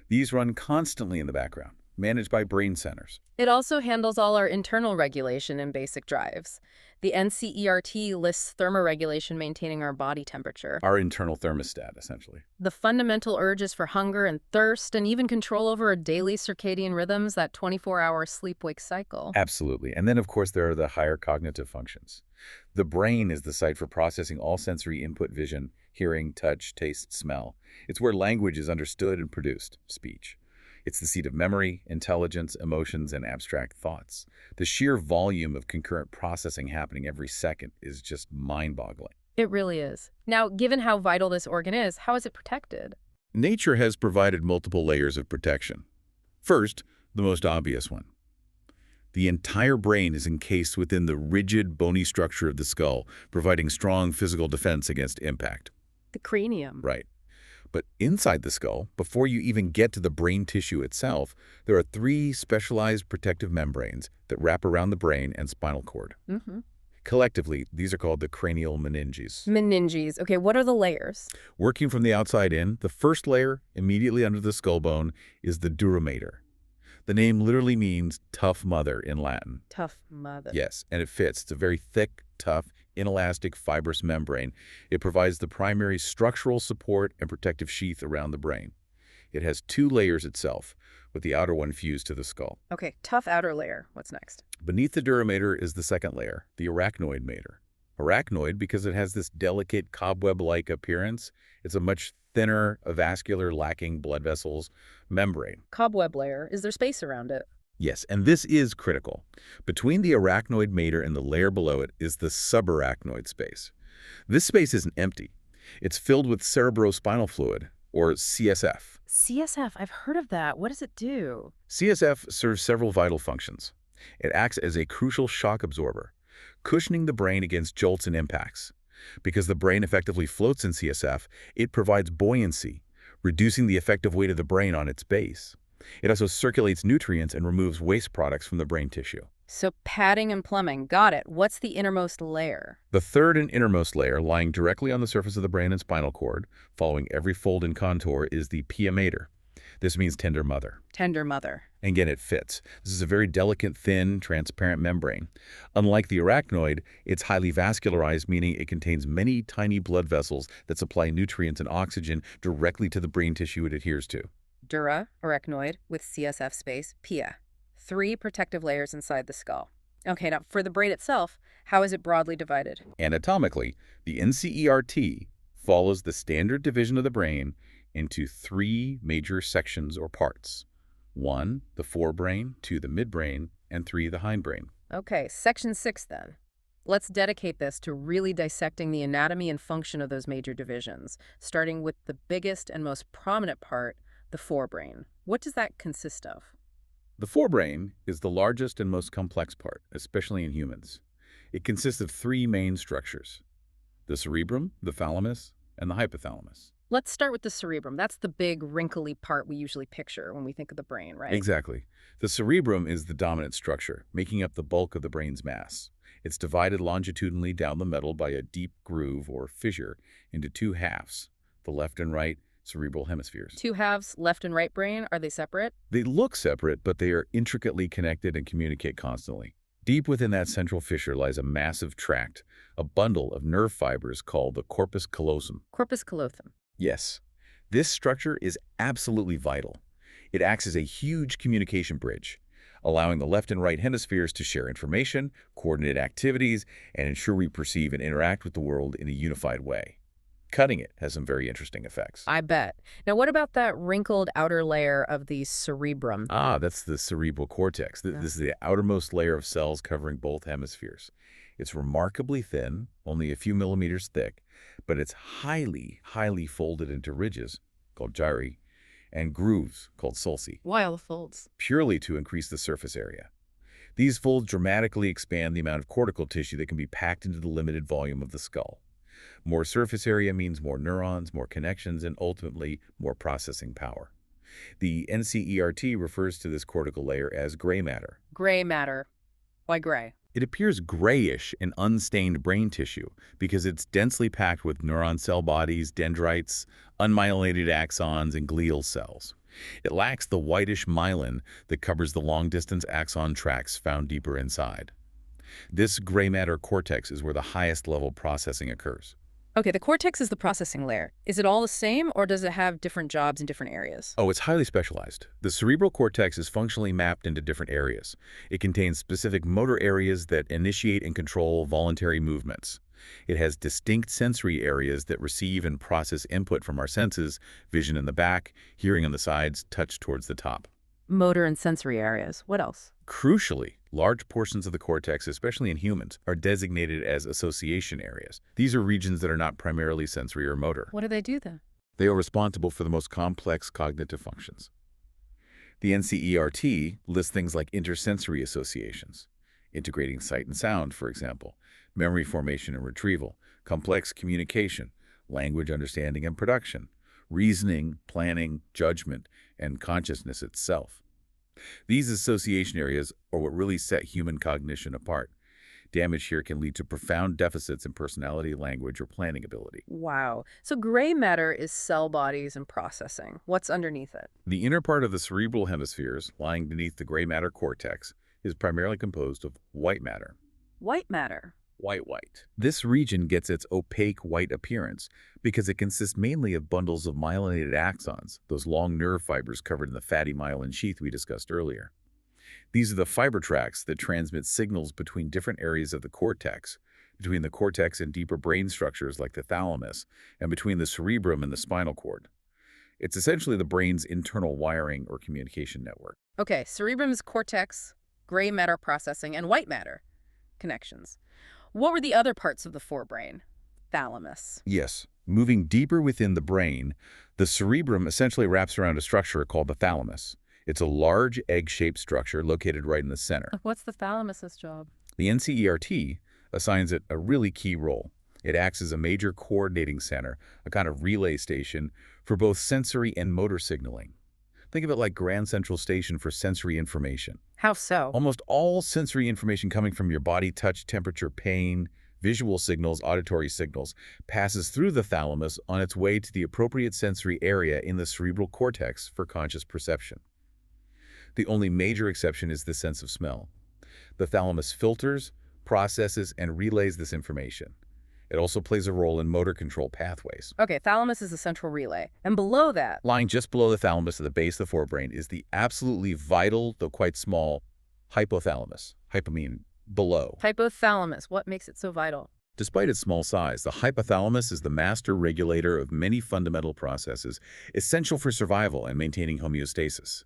These run constantly in the background, managed by brain centers. It also handles all our internal regulation and basic drives. The NCERT lists thermoregulation, maintaining our body temperature, Our internal thermostat, essentially. the fundamental urges for hunger and thirst, and even control over our daily circadian rhythms, that 24-hour sleep-wake cycle. Absolutely. And then, of course, there are the higher cognitive functions. The brain is the site for processing all sensory input: vision, hearing, touch, taste, smell. It's where language is understood and produced, speech. It's the seat of memory, intelligence, emotions, and abstract thoughts. The sheer volume of concurrent processing happening every second is just mind-boggling. It really is. Now, given how vital this organ is, how is it protected? Nature has provided multiple layers of protection. First, the most obvious one. The entire brain is encased within the rigid, bony structure of the skull, providing strong physical defense against impact. The cranium. Right. But inside the skull, before you even get to the brain tissue itself, there are 3 specialized protective membranes that wrap around the brain and spinal cord. Collectively, these are called the cranial meninges. Meninges. Okay, what are the layers? Working from the outside in, the first layer, immediately under the skull bone, is the dura mater. The name literally means tough mother in Latin. Tough mother. Yes, and it fits. It's a very thick, tough, inelastic, fibrous membrane. It provides the primary structural support and protective sheath around the brain. It has 2 layers itself, with the outer one fused to the skull. Okay, tough outer layer. What's next? Beneath the dura mater is the second layer, the arachnoid mater. Arachnoid because it has this delicate cobweb-like appearance. It's a much thinner, avascular, lacking blood vessels membrane. Cobweb layer. Is there space around it? Yes, and this is critical. Between the arachnoid mater and the layer below it is the subarachnoid space. This space isn't empty. It's filled with cerebrospinal fluid, or CSF. CSF, I've heard of that. What does it do? CSF serves several vital functions. It acts as a crucial shock absorber, cushioning the brain against jolts and impacts. Because the brain effectively floats in CSF, it provides buoyancy, reducing the effective weight of the brain on its base. It also circulates nutrients and removes waste products from the brain tissue. So padding and plumbing. Got it. What's the innermost layer? The third and innermost layer, lying directly on the surface of the brain and spinal cord, following every fold and contour, is the pia mater. This means tender mother. Tender mother. And again, it fits. This is a very delicate, thin, transparent membrane. Unlike the arachnoid, it's highly vascularized, meaning it contains many tiny blood vessels that supply nutrients and oxygen directly to the brain tissue it adheres to. Dura, arachnoid, with CSF space, pia. 3 protective layers inside the skull. Okay, now for the brain itself, how is it broadly divided? Anatomically, the NCERT follows the standard division of the brain into 3 major sections or parts. 1, the forebrain, 2, the midbrain, and 3, the hindbrain. Okay, section 6 then. Let's dedicate this to really dissecting the anatomy and function of those major divisions, starting with the biggest and most prominent part, the forebrain. What does that consist of? The forebrain is the largest and most complex part, especially in humans. It consists of three main structures: the cerebrum, the thalamus, and the hypothalamus. Let's start with the cerebrum. That's the big, wrinkly part we usually picture when we think of the brain, right? Exactly. The cerebrum is the dominant structure, making up the bulk of the brain's mass. It's divided longitudinally down the middle by a deep groove or fissure into two halves, the left and right cerebral hemispheres. Two halves, left and right brain, are they separate? They look separate, but they are intricately connected and communicate constantly. Deep within that central fissure lies a massive tract, a bundle of nerve fibers called the corpus callosum. Corpus callosum. Yes, this structure is absolutely vital. It acts as a huge communication bridge, allowing the left and right hemispheres to share information, coordinate activities, and ensure we perceive and interact with the world in a unified way. Cutting it has some very interesting effects. I bet. Now, what about that wrinkled outer layer of the cerebrum? That's the cerebral cortex. This is the outermost layer of cells covering both hemispheres. It's remarkably thin, only a few millimeters thick, but it's highly, highly folded into ridges, called gyri, and grooves, called sulci, Why all the folds? purely to increase the surface area. These folds dramatically expand the amount of cortical tissue that can be packed into the limited volume of the skull. More surface area means more neurons, more connections, and ultimately more processing power. The NCERT refers to this cortical layer as gray matter. Gray matter. Why gray? It appears grayish in unstained brain tissue because it's densely packed with neuron cell bodies, dendrites, unmyelinated axons, and glial cells. It lacks the whitish myelin that covers the long-distance axon tracts found deeper inside. This gray matter cortex is where the highest level processing occurs. Okay, the cortex is the processing layer. Is it all the same, or does it have different jobs in different areas? Oh, it's highly specialized. The cerebral cortex is functionally mapped into different areas. It contains specific motor areas that initiate and control voluntary movements. It has distinct sensory areas that receive and process input from our senses: vision in the back, hearing on the sides, touch towards the top. Motor and sensory areas. What else? Crucially, large portions of the cortex, especially in humans, are designated as association areas. These are regions that are not primarily sensory or motor. What do they do then? They are responsible for the most complex cognitive functions. The NCERT lists things like intersensory associations, integrating sight and sound, for example, memory formation and retrieval, complex communication, language understanding and production, reasoning, planning, judgment, and consciousness itself. These association areas are what really set human cognition apart. Damage here can lead to profound deficits in personality, language, or planning ability. Wow. So gray matter is cell bodies and processing. What's underneath it? The inner part of the cerebral hemispheres, lying beneath the gray matter cortex, is primarily composed of white matter. White matter. White. This region gets its opaque white appearance because it consists mainly of bundles of myelinated axons, those long nerve fibers covered in the fatty myelin sheath we discussed earlier. These are the fiber tracts that transmit signals between different areas of the cortex, between the cortex and deeper brain structures like the thalamus, and between the cerebrum and the spinal cord. It's essentially the brain's internal wiring or communication network. Okay, cerebrum is cortex, gray matter processing, and white matter connections. What were the other parts of the forebrain? Thalamus. Yes. Moving deeper within the brain, the cerebrum essentially wraps around a structure called the thalamus. It's a large egg-shaped structure located right in the center. What's the thalamus's job? The NCERT assigns it a really key role. It acts as a major coordinating center, a kind of relay station for both sensory and motor signaling. Think of it like Grand Central Station for sensory information. How so? Almost all sensory information coming from your body, touch, temperature, pain, visual signals, auditory signals, passes through the thalamus on its way to the appropriate sensory area in the cerebral cortex for conscious perception. The only major exception is the sense of smell. The thalamus filters, processes, and relays this information. It also plays a role in motor control pathways. Okay, thalamus is the central relay. And below that? Lying just below the thalamus at the base of the forebrain is the absolutely vital, though quite small, hypothalamus. Hypo meaning below. Hypothalamus. What makes it so vital? Despite its small size, the hypothalamus is the master regulator of many fundamental processes essential for survival and maintaining homeostasis.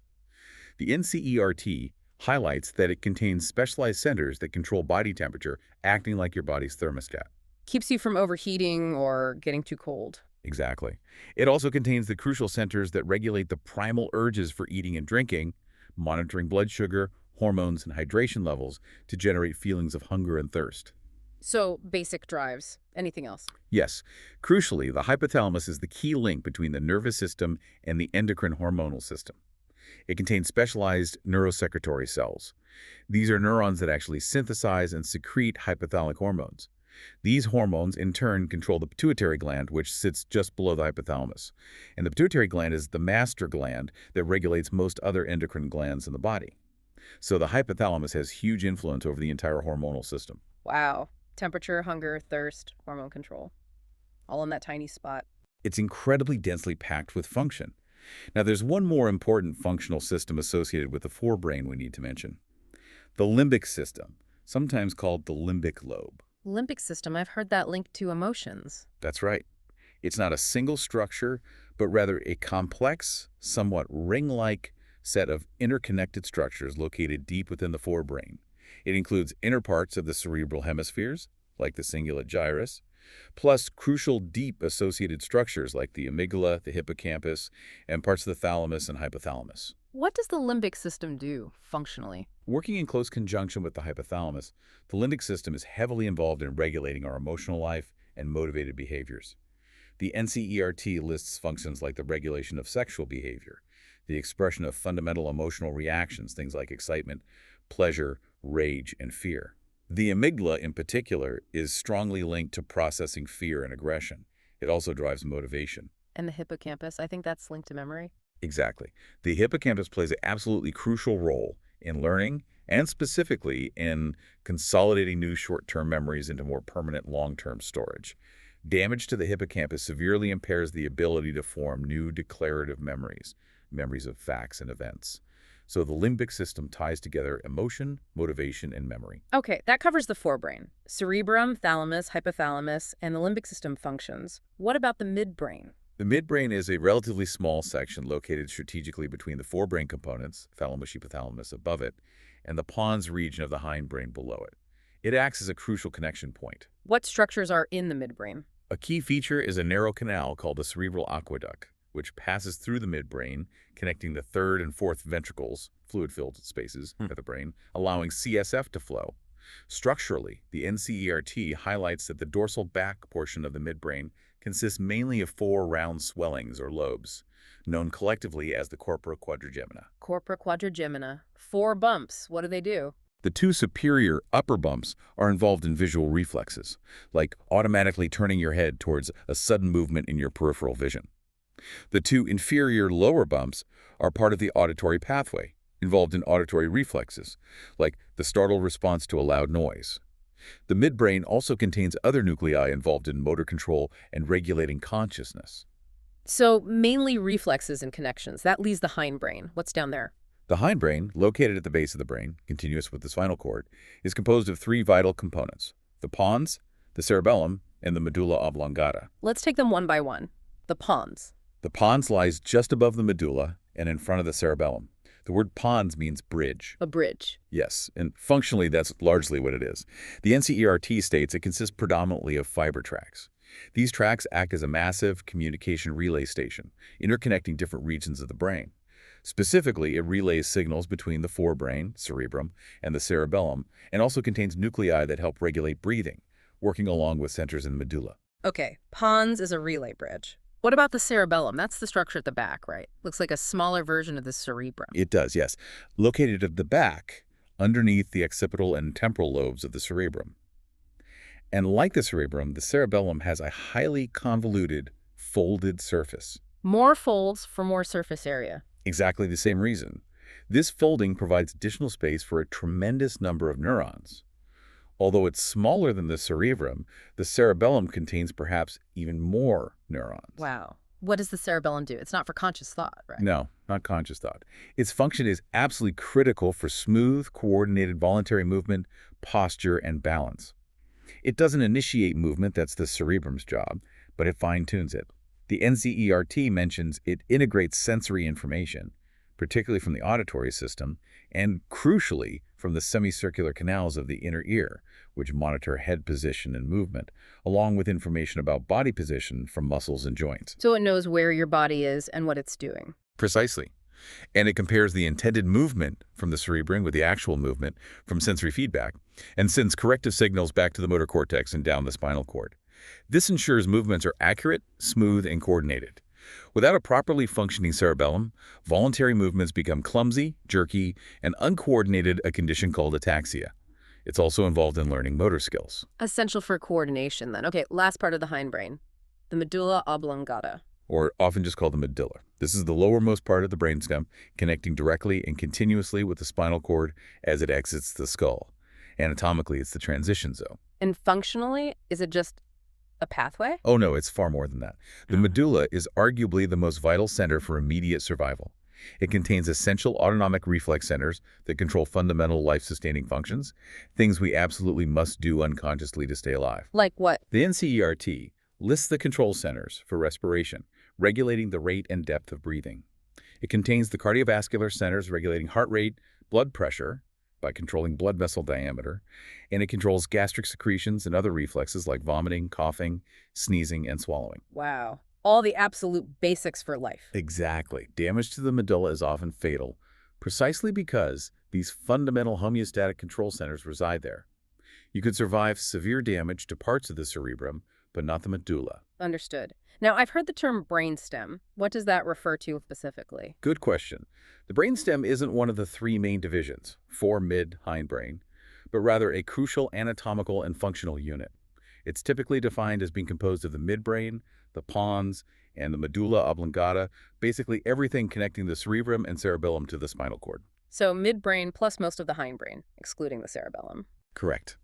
The NCERT highlights that it contains specialized centers that control body temperature, acting like your body's thermostat. Keeps you from overheating or getting too cold. Exactly. It also contains the crucial centers that regulate the primal urges for eating and drinking, monitoring blood sugar, hormones, and hydration levels to generate feelings of hunger and thirst. So, basic drives. Anything else? Yes, crucially, the hypothalamus is the key link between the nervous system and the endocrine hormonal system. It contains specialized neurosecretory cells. These are neurons that actually synthesize and secrete hypothalamic hormones. These hormones, in turn, control the pituitary gland, which sits just below the hypothalamus. And the pituitary gland is the master gland that regulates most other endocrine glands in the body. So the hypothalamus has huge influence over the entire hormonal system. Wow. Temperature, hunger, thirst, hormone control. All in that tiny spot. It's incredibly densely packed with function. Now, there's one more important functional system associated with the forebrain we need to mention. The limbic system, sometimes called the limbic lobe. Limbic system, I've heard that linked to emotions. That's right. It's not a single structure, but rather a complex, somewhat ring-like set of interconnected structures located deep within the forebrain. It includes inner parts of the cerebral hemispheres, like the cingulate gyrus, plus crucial deep associated structures like the amygdala, the hippocampus, and parts of the thalamus and hypothalamus. What does the limbic system do, functionally? Working in close conjunction with the hypothalamus, the limbic system is heavily involved in regulating our emotional life and motivated behaviors. The NCERT lists functions like the regulation of sexual behavior, the expression of fundamental emotional reactions, things like excitement, pleasure, rage, and fear. The amygdala, in particular, is strongly linked to processing fear and aggression. It also drives motivation. And the hippocampus, I think that's linked to memory. Exactly. The hippocampus plays an absolutely crucial role in learning and specifically in consolidating new short-term memories into more permanent long-term storage. Damage to the hippocampus severely impairs the ability to form new declarative memories, memories of facts and events. So the limbic system ties together emotion, motivation, and memory. Okay, that covers the forebrain. Cerebrum, thalamus, hypothalamus, and the limbic system functions. What about the midbrain? The midbrain is a relatively small section located strategically between the forebrain components, thalamus, hypothalamus above it, and the pons region of the hindbrain below it. It acts as a crucial connection point. What structures are in the midbrain? A key feature is a narrow canal called the cerebral aqueduct, which passes through the midbrain, connecting the third and fourth ventricles, fluid-filled spaces of the brain, allowing CSF to flow. Structurally, the NCERT highlights that the dorsal back portion of the midbrain consists mainly of 4 round swellings or lobes, known collectively as the corpora quadrigemina. Corpora quadrigemina. 4 bumps. What do they do? The 2 superior upper bumps are involved in visual reflexes, like automatically turning your head towards a sudden movement in your peripheral vision. The 2 inferior lower bumps are part of the auditory pathway, involved in auditory reflexes, like the startle response to a loud noise. The midbrain also contains other nuclei involved in motor control and regulating consciousness. So, mainly reflexes and connections. That leaves the hindbrain. What's down there? The hindbrain, located at the base of the brain, continuous with the spinal cord, is composed of 3 vital components: the pons, the cerebellum, and the medulla oblongata. Let's take them one by one. The pons. The pons lies just above the medulla and in front of the cerebellum. The word pons means bridge. A bridge. Yes, and functionally that's largely what it is. The NCERT states it consists predominantly of fiber tracks. These tracks act as a massive communication relay station, interconnecting different regions of the brain. Specifically, it relays signals between the forebrain, cerebrum, and the cerebellum, and also contains nuclei that help regulate breathing, working along with centers in the medulla. Okay, pons is a relay bridge. What about the cerebellum? That's the structure at the back, right? Looks like a smaller version of the cerebrum. It does, yes. Located at the back, underneath the occipital and temporal lobes of the cerebrum. And like the cerebrum, the cerebellum has a highly convoluted, folded surface. More folds for more surface area. Exactly the same reason. This folding provides additional space for a tremendous number of neurons. Although it's smaller than the cerebrum, the cerebellum contains perhaps even more neurons. Wow. What does the cerebellum do? It's not for conscious thought, right? No, not conscious thought. Its function is absolutely critical for smooth, coordinated voluntary movement, posture, and balance. It doesn't initiate movement, that's the cerebrum's job, but it fine-tunes it. The NCERT mentions it integrates sensory information, particularly from the auditory system, and crucially from the semicircular canals of the inner ear, which monitor head position and movement, along with information about body position from muscles and joints. So it knows where your body is and what it's doing. Precisely. And it compares the intended movement from the cerebrum with the actual movement from sensory feedback and sends corrective signals back to the motor cortex and down the spinal cord. This ensures movements are accurate, smooth, and coordinated. Without a properly functioning cerebellum, voluntary movements become clumsy, jerky, and uncoordinated, a condition called ataxia. It's also involved in learning motor skills. Essential for coordination, then. Okay, last part of the hindbrain, the medulla oblongata. Or often just called the medulla. This is the lowermost part of the brainstem, connecting directly and continuously with the spinal cord as it exits the skull. Anatomically, it's the transition zone. And functionally, is it just a pathway? Oh no, it's far more than that. The medulla is arguably the most vital center for immediate survival. It contains essential autonomic reflex centers that control fundamental life-sustaining functions, things we absolutely must do unconsciously to stay alive. Like what? The NCERT lists the control centers for respiration, regulating the rate and depth of breathing. It contains the cardiovascular centers regulating heart rate, blood pressure by controlling blood vessel diameter, and it controls gastric secretions and other reflexes like vomiting, coughing, sneezing, and swallowing. Wow. All the absolute basics for life. Exactly. Damage to the medulla is often fatal, precisely because these fundamental homeostatic control centers reside there. You could survive severe damage to parts of the cerebrum, but not the medulla. Understood. Now, I've heard the term brainstem. What does that refer to specifically? Good question. The brainstem isn't one of the three main divisions, fore, mid, hindbrain, but rather a crucial anatomical and functional unit. It's typically defined as being composed of the midbrain, the pons, and the medulla oblongata, basically everything connecting the cerebrum and cerebellum to the spinal cord. So midbrain plus most of the hindbrain, excluding the cerebellum. Correct.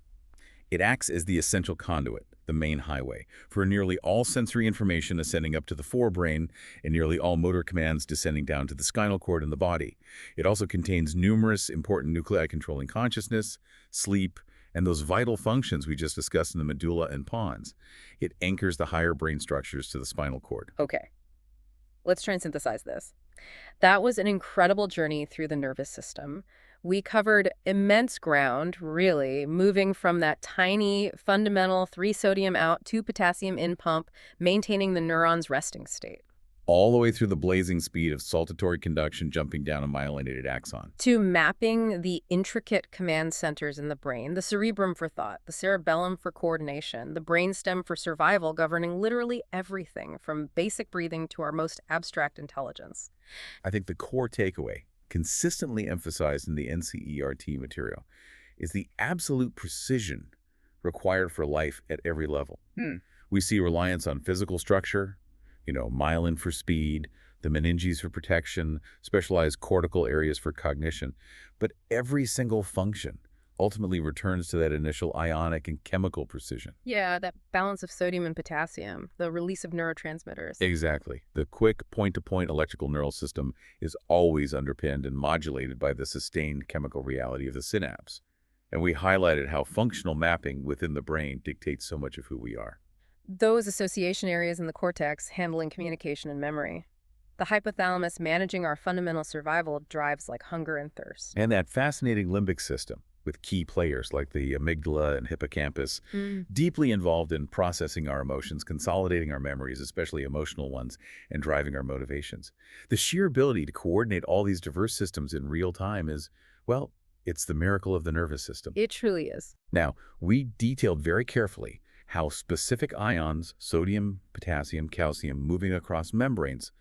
It acts as the essential conduit, the main highway, for nearly all sensory information ascending up to the forebrain and nearly all motor commands descending down to the spinal cord in the body. It also contains numerous important nuclei controlling consciousness, sleep, and those vital functions we just discussed in the medulla and pons. It anchors the higher brain structures to the spinal cord. Okay. Let's try and synthesize this. That was an incredible journey through the nervous system. We covered immense ground, really, moving from that tiny, fundamental 3-sodium out, 2-potassium in pump, maintaining the neuron's resting state. All the way through the blazing speed of saltatory conduction jumping down a myelinated axon. To mapping the intricate command centers in the brain, the cerebrum for thought, the cerebellum for coordination, the brainstem for survival, governing literally everything from basic breathing to our most abstract intelligence. I think the core takeaway, consistently emphasized in the NCERT material, is the absolute precision required for life at every level. We see reliance on physical structure, myelin for speed, the meninges for protection, specialized cortical areas for cognition. But every single function ultimately returns to that initial ionic and chemical precision. Yeah, that balance of sodium and potassium, the release of neurotransmitters. Exactly. The quick point-to-point electrical neural system is always underpinned and modulated by the sustained chemical reality of the synapse. And we highlighted how functional mapping within the brain dictates so much of who we are. Those association areas in the cortex handling communication and memory. The hypothalamus managing our fundamental survival drives like hunger and thirst. And that fascinating limbic system with key players like the amygdala and hippocampus, deeply involved in processing our emotions, consolidating our memories, especially emotional ones, and driving our motivations. The sheer ability to coordinate all these diverse systems in real time is, well, it's the miracle of the nervous system. It truly is. Now, we detailed very carefully how specific ions, sodium, potassium, calcium, moving across membranes,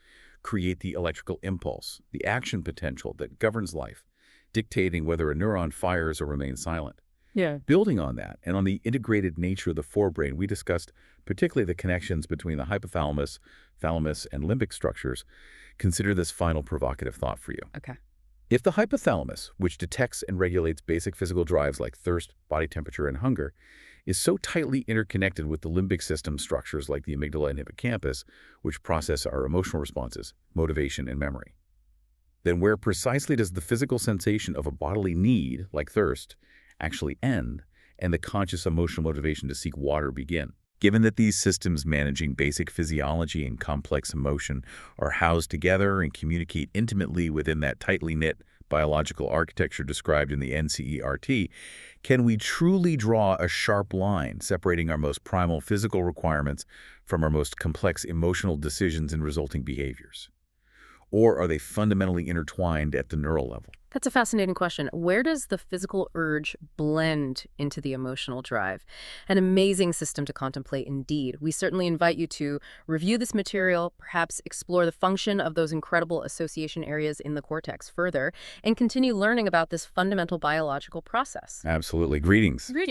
create the electrical impulse, the action potential that governs life, dictating whether a neuron fires or remains silent. Yeah. Building on that, and on the integrated nature of the forebrain, we discussed particularly the connections between the hypothalamus, thalamus, and limbic structures. Consider this final provocative thought for you. Okay. If the hypothalamus, which detects and regulates basic physical drives like thirst, body temperature, and hunger, is so tightly interconnected with the limbic system structures like the amygdala and hippocampus, which process our emotional responses, motivation, and memory, then where precisely does the physical sensation of a bodily need, like thirst, actually end, and the conscious emotional motivation to seek water begin? Given that these systems managing basic physiology and complex emotion are housed together and communicate intimately within that tightly knit biological architecture described in the NCERT, can we truly draw a sharp line separating our most primal physical requirements from our most complex emotional decisions and resulting behaviors? Or are they fundamentally intertwined at the neural level? That's a fascinating question. Where does the physical urge blend into the emotional drive? An amazing system to contemplate indeed. We certainly invite you to review this material, perhaps explore the function of those incredible association areas in the cortex further, and continue learning about this fundamental biological process. Absolutely. Greetings. Great.